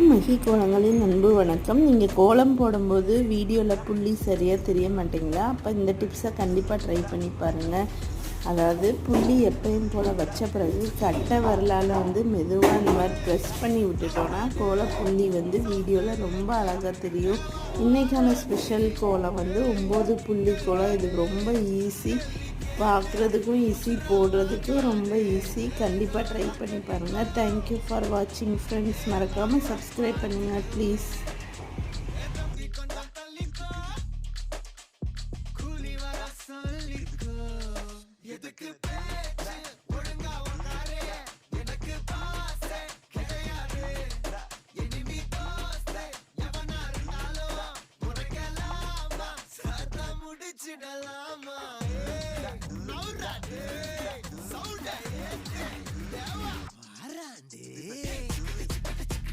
மகி கோலங்களின் அன்பு வணக்கம். நீங்கள் கோலம் போடும்போது வீடியோவில் புள்ளி சரியாக தெரிய மாட்டீங்களா? அப்போ இந்த டிப்ஸை கண்டிப்பாக ட்ரை பண்ணி பாருங்கள். அதாவது புள்ளி எப்பயும் போல் வச்ச பிறகு கட்டை வரலால் மெதுவாக இந்த மாதிரி ப்ரெஸ் பண்ணி விட்டுட்டோன்னா புள்ளி வீடியோவில் ரொம்ப அழகாக தெரியும். இன்றைக்கான ஸ்பெஷல் கோலம் 9 புள்ளி கோலம். இது ரொம்ப ஈஸி, பார்க்குறதுக்கும் ஈஸி, போடுறதுக்கும் ரொம்ப ஈஸி. கண்டிப்பாக ட்ரை பண்ணி பாருங்கள். தேங்க்யூ ஃபார் வாட்சிங் ஃப்ரெண்ட்ஸ். மறக்காமல் சப்ஸ்கிரைப் பண்ணுங்கள் ப்ளீஸ்.